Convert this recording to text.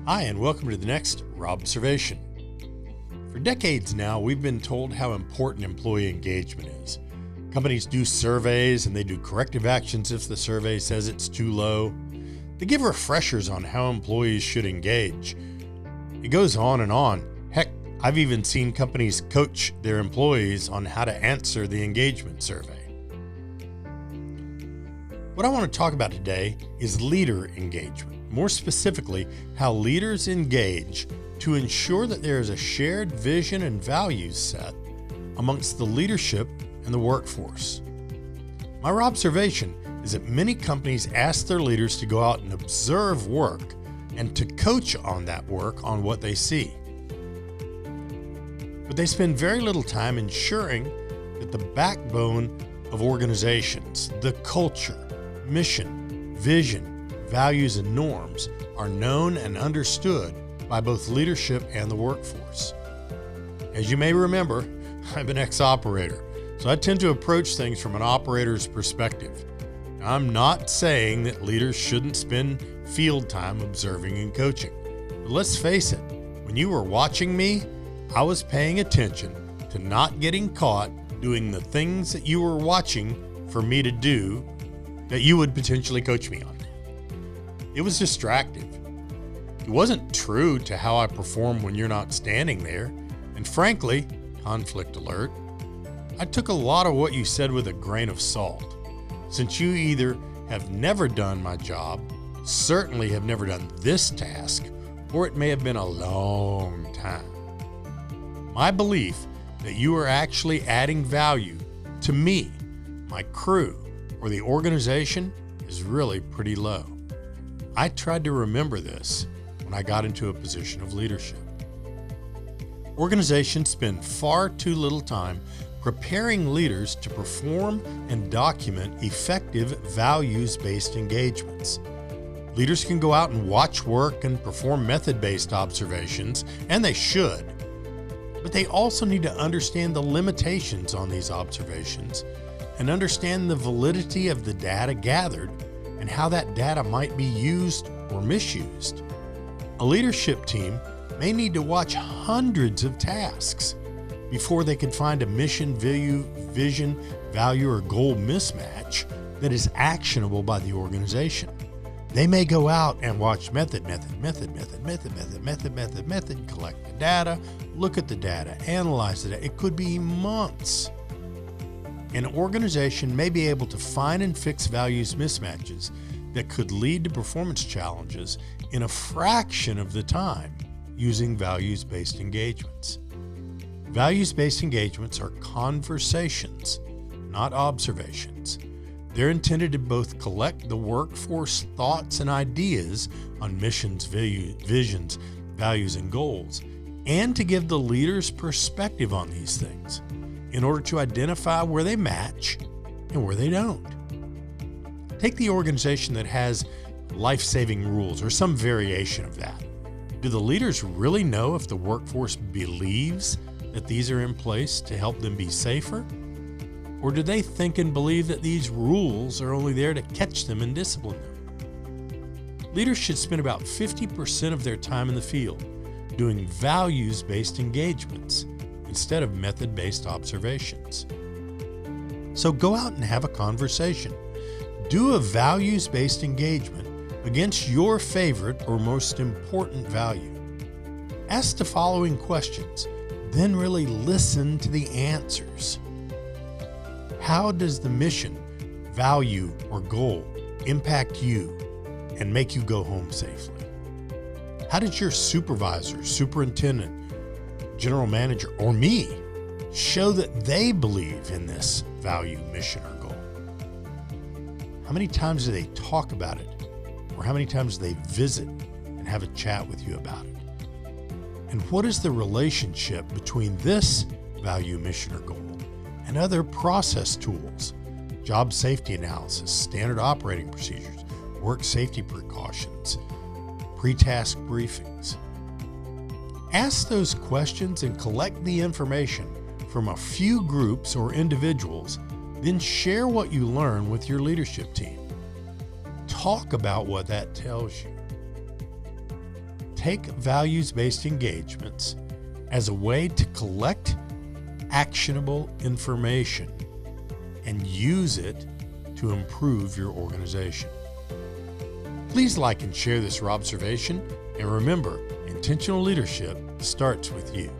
Hi, and welcome to the next Robservation. For decades now, we've been told how important employee engagement is. Companies do surveys and they do corrective actions if the survey says it's too low. They give refreshers on how employees should engage. It goes on and on. Heck, I've even seen companies coach their employees on how to answer the engagement survey. What I want to talk about today is leader engagement. More specifically, how leaders engage to ensure that there is a shared vision and values set amongst the leadership and the workforce. My observation is that many companies ask their leaders to go out and observe work and to coach on that work on what they see. But they spend very little time ensuring that the backbone of organizations, the culture, mission, vision, values, and norms are known and understood by both leadership and the workforce. As you may remember, I'm an ex-operator, so I tend to approach things from an operator's perspective. I'm not saying that leaders shouldn't spend field time observing and coaching, but let's face it, when you were watching me, I was paying attention to not getting caught doing the things that you were watching for me to do that you would potentially coach me on. It was distractive. It wasn't true to how I perform when you're not standing there. And frankly, conflict alert, I took a lot of what you said with a grain of salt, since you either have never done my job, certainly have never done this task, or it may have been a long time. My belief that you are actually adding value to me, my crew, or the organization is really pretty low. I tried to remember this when I got into a position of leadership. Organizations spend far too little time preparing leaders to perform and document effective values-based engagements. Leaders can go out and watch work and perform method-based observations, and they should. But they also need to understand the limitations on these observations and understand the validity of the data gathered and how that data might be used or misused. A leadership team may need to watch hundreds of tasks before they can find a mission, vision, value, or goal mismatch that is actionable by the organization. They may go out and watch method, collect the data, look at the data, analyze the data. It could be months. An organization may be able to find and fix values mismatches that could lead to performance challenges in a fraction of the time using values-based engagements. Values-based engagements are conversations, not observations. They're intended to both collect the workforce thoughts and ideas on missions, visions, values, and goals, and to give the leader's perspective on these things in order to identify where they match and where they don't. Take the organization that has life-saving rules or some variation of that. Do the leaders really know if the workforce believes that these are in place to help them be safer? Or do they think and believe that these rules are only there to catch them and discipline them? Leaders should spend about 50% of their time in the field doing values-based engagements instead of method-based observations. So go out and have a conversation. Do a values-based engagement against your favorite or most important value. Ask the following questions, then really listen to the answers. How does the mission, value, or goal impact you and make you go home safely? How did your supervisor, superintendent, general manager, or me show that they believe in this value, mission, or goal? How many times do they talk about it? Or how many times do they visit and have a chat with you about it? And what is the relationship between this value, mission, or goal and other process tools, job safety analysis, standard operating procedures, work safety precautions, pre-task briefings? Ask those questions and collect the information from a few groups or individuals, then share what you learn with your leadership team. Talk about what that tells you. take values-based engagements as a way to collect actionable information and use it to improve your organization. Please like and share this Robservation, and remember, intentional leadership starts with you.